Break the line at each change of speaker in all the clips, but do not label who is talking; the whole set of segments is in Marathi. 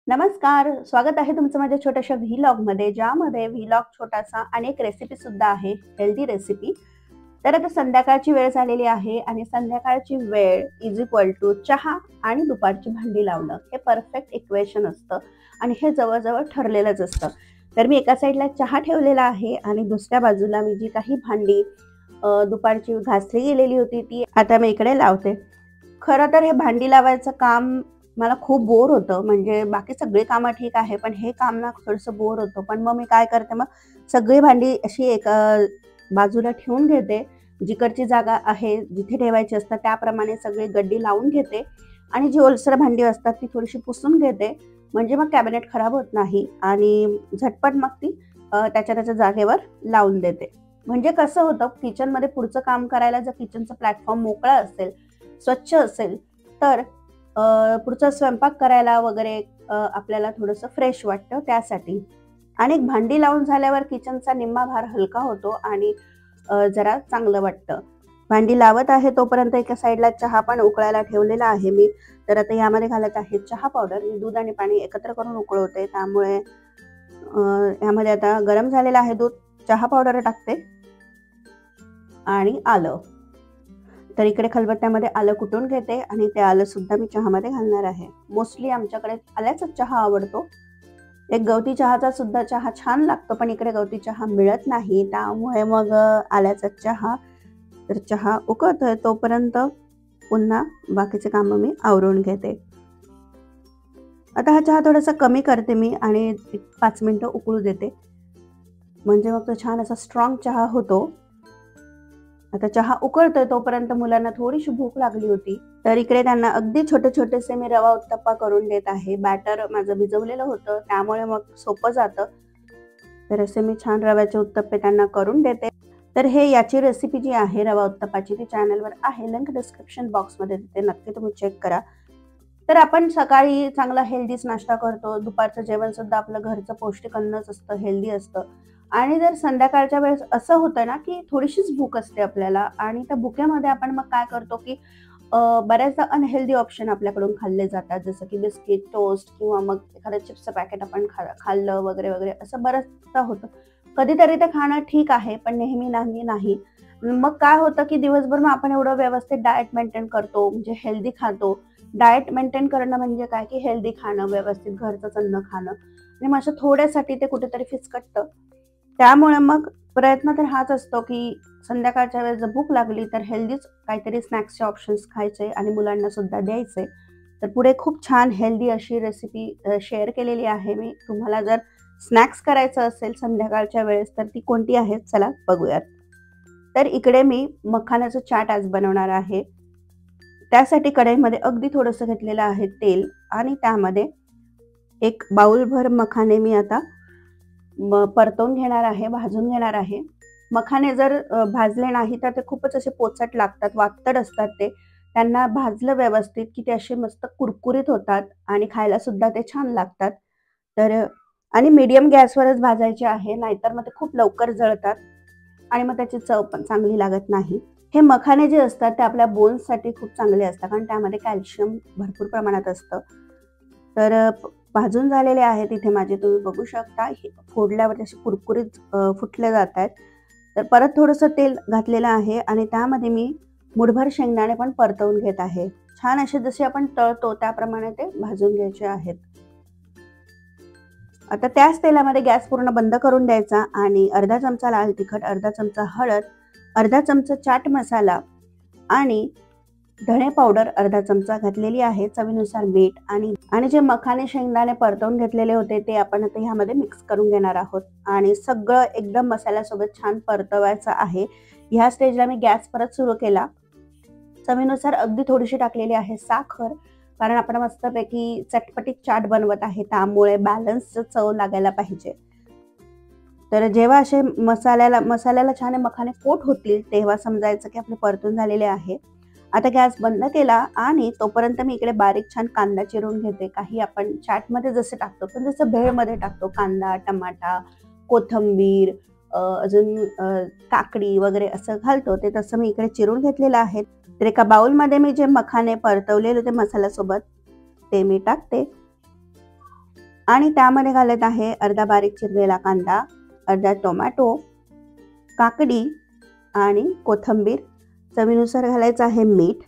नमस्कार, स्वागत आहे तुमचं माझ्या छोट्याशा व्लॉगमध्ये, ज्यामध्ये व्लॉग छोटासा आणि एक रेसिपी सुद्धा आहे, हेल्दी रेसिपी. तर आता संध्याकाळची वेळ झालेली आहे आणि संध्याकाळची वेळ इज इक्वल टू चहा आणि दुपारची भांडी लावणं, हे परफेक्ट इक्वेशन असतं आणि हे जवळजवळ ठरलेलंच असतं. तर मी एका साईडला चहा ठेवलेला आहे आणि दुसऱ्या बाजूला मी जी काही भांडी दुपारची घासली गेलेली होती ती आता मी इकडे लावते. खरं तर हे भांडी लावायचं काम मला खूप बोर होतं. म्हणजे बाकी सगळी कामं ठीक आहे, पण हे काम ना थोडंसं बोर होतं. पण मग मी काय करते, मग सगळी भांडी अशी एका बाजूला ठेवून घेते. जिकडची जागा आहे, जिथे ठेवायची असतात त्याप्रमाणे सगळी गड्डी लावून घेते आणि जी ओलसर भांडी असतात ती थोडीशी पुसून घेते. म्हणजे मग कॅबिनेट खराब होत नाही आणि झटपट मग ती त्याच्या त्याच्या जागेवर लावून देते. म्हणजे कसं होतं, किचनमध्ये पुढचं काम करायला जर किचनचं प्लॅटफॉर्म मोकळा असेल, स्वच्छ असेल, तर पुढचा स्वयंपाक करायला वगैरे आपल्याला थोडंसं फ्रेश वाटतं त्यासाठी. आणि भांडी लावून झाल्यावर किचनचा निम्मा भार हलका होतो आणि जरा चांगलं वाटतं. भांडी लावत आहे तोपर्यंत एका साईडला चहा पण उकळायला ठेवलेला आहे मी. तर आता यामध्ये घालत आहे चहा पावडर. मी दूध आणि पाणी एकत्र करून उकळवते, त्यामुळे यामध्ये आता गरम झालेलं आहे दूध, चहा पावडर टाकते आणि आलं. तर इकडे खलबत्त्यामध्ये आलं कुटून घेते आणि ते आलं सुद्धा मी चहामध्ये घालणार आहे. मोस्टली आमच्याकडे आल्याचा चहा आवडतो. एक गवती चहाचा सुद्धा चहा छान लागतो, पण इकडे गवती चहा मिळत नाही, त्यामुळे मग आल्याचा चहा. तर चहा उकळतोय तोपर्यंत पुन्हा बाकीचे कामं मी आवरून घेते. आता हा चहा थोडासा कमी करते मी आणि 5 मिनिटं उकळू देते, म्हणजे मग तो छान असा स्ट्रॉंग चहा होतो. आता चहा उकळतोय तोपर्यंत मुलांना थोडीशी भूक लागली होती, तर इकडे त्यांना अगदी छोटे छोटेसे मी रवा उत्तप्पा करून देत आहे. बॅटर माझं भिजवलेलं होतं, त्यामुळे मग सोपं जातं. तर असे मी छान रव्याचे उत्तप्पे त्यांना करून देते. तर हे याची रेसिपी जी आहे रवा उत्तप्पाची, ती चॅनलवर आहे, लिंक डिस्क्रिप्शन बॉक्समध्ये देते, नक्की तुम्ही चेक करा. तर आपण सकाळी चांगला हेल्दीच नाश्ता करतो, दुपारचं जेवण सुद्धा आपलं घरचं पौष्टिक अन्नच असतं, हेल्दी असतं. आणि जर संध्याकाळच्या वेळेस असं होतं ना, की थोडीशीच भूक असते आपल्याला आणि त्या भुक्यामध्ये आपण मग काय करतो, की बऱ्याचदा अनहेल्दी ऑप्शन आपल्याकडून खाल्ले जातात, जसं की बिस्किट, टोस्ट किंवा मग एखादं चिप्सचं पॅकेट आपण खाल्लं वगैरे वगैरे, असं बरंचदा होतं. कधीतरी ते खाणं ठीक आहे, पण नेहमी नाही. मग काय होतं, की दिवसभर मग आपण एवढं व्यवस्थित डाएट मेंटेन करतो, म्हणजे हेल्दी खातो. डाएट मेंटेन करणं म्हणजे काय, की हेल्दी खाणं, व्यवस्थित घरचंच अन्न खाणं, आणि मग अशा थोड्यासाठी ते कुठेतरी फिसकटतं. त्यामुळे मग प्रयत्न तर हाच असतो, की संध्याकाळच्या वेळेस जर भूक लागली तर हेल्दीच काहीतरी स्नॅक्सचे ऑप्शन्स खायचे आणि मुलांना सुद्धा द्यायचे. तर पुढे खूप छान हेल्दी अशी रेसिपी शेअर केलेली आहे मी. तुम्हाला जर स्नॅक्स करायचं असेल संध्याकाळच्या वेळेस तर ती कोणती आहे, चला बघूयात. तर इकडे मी मखानाचं चाट आज बनवणार आहे. त्यासाठी कढईमध्ये अगदी थोडंसं घेतलेलं आहे तेल आणि त्यामध्ये एक बाउलभर मखाने मी आता परतवून घेणार आहे, भाजून घेणार आहे. मखाने जर भाजले नाही तर ते खूपच असे पोचट लागतात, वातड असतात ते. त्यांना भाजलं व्यवस्थित की ते असे मस्त कुरकुरीत होतात आणि खायला सुद्धा ते छान लागतात. तर आणि मीडियम गॅसवरच भाजायचे आहे, नाहीतर मग ते खूप लवकर जळतात आणि मग त्याची चव पण चांगली लागत नाही. हे मखाने जे असतात ते आपल्या बोन्ससाठी खूप चांगले असतात, कारण त्यामध्ये कॅल्शियम भरपूर प्रमाणात असतं. तर भाजून झालेले आहेत इथे माझे, तुम्ही बघू शकता. फोडल्यावर असे कुरकुरीत फुटले जात आहेत. तर परत थोडंसं तेल घातलेलं आहे आणि त्यामध्ये मी मुठभर शेंगदाणे पण परतवून घेत आहे. छान असे जसे आपण तळतो त्याप्रमाणे ते भाजून घ्यायचे आहेत. आता त्याच तेलामध्ये गॅस पूर्ण बंद करून द्यायचा आणि अर्धा चमचा लाल तिखट, अर्धा चमचा हळद, अर्धा चमचा चाट मसाला आणि धणे पावडर अर्धा चमचा घातलेली आहे, चवीनुसार मीठ आणि जे मखाने शेंगदाणे परतवून घेतलेले होते ते आपण आता ह्यामध्ये मिक्स करून घेणार आहोत आणि सगळं एकदम मसाल्यासोबत छान परतवायचं आहे. ह्या स्टेजला मी गॅस परत सुरू केला. चवीनुसार अगदी थोडीशी टाकलेली आहे साखर, कारण आपण मस्तपैकी चटपटीत चाट बनवत आहे, त्यामुळे बॅलन्स चव लागायला पाहिजे. तर जेव्हा असे मसाल्याला छान मखाने कोट होतील तेव्हा समजायचं की आपले परतून झालेले आहे. आता गॅस बंद केला आणि तोपर्यंत मी इकडे बारीक छान कांदा चिरून घेते. काही आपण चाटमध्ये जसं टाकतो, पण जसं भेळमध्ये टाकतो, कांदा, टमाटा, कोथिंबीर, अजून काकडी वगैरे असं घालतो, ते तसं मी इकडे चिरून घेतलेलं आहे. तर एका बाउलमध्ये मी जे मखाने परतवलेले होते मसाल्यासोबत ते मी टाकते आणि त्यामध्ये घालत आहे अर्धा बारीक चिरलेला कांदा, अर्धा टोमॅटो, काकडी आणि कोथिंबीर. चवीनुसार घालायचं आहे मीठ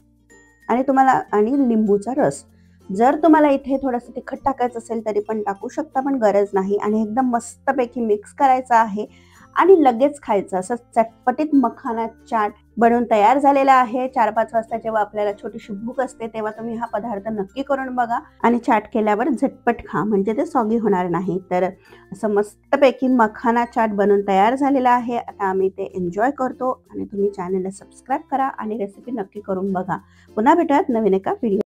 आणि तुम्हाला आणि लिंबूचा रस. जर तुम्हाला इथे थोडंसं तिखट टाकायचं असेल तरी पण टाकू शकता, पण गरज नाही. आणि एकदम मस्तपैकी मिक्स करायचं आहे आणि लगेच खायचं. असं चटपटीत मखाना चाट बनवून तयार झालेला आहे. 4-5 वाजता जेव्हा आपल्याला छोटीशी भूक असते तेव्हा तुम्ही हा पदार्थ नक्की करून बघा आणि चाट केल्यावर झटपट खा, म्हणजे ते सॉगी होणार नाही. तर असं मस्तपैकी मखाना चाट बनवून तयार झालेला आहे. आता आम्ही ते एन्जॉय करतो आणि तुम्ही चॅनलला सबस्क्राईब करा आणि रेसिपी नक्की करून बघा. पुन्हा भेटूयात नवीन एका व्हिडिओ.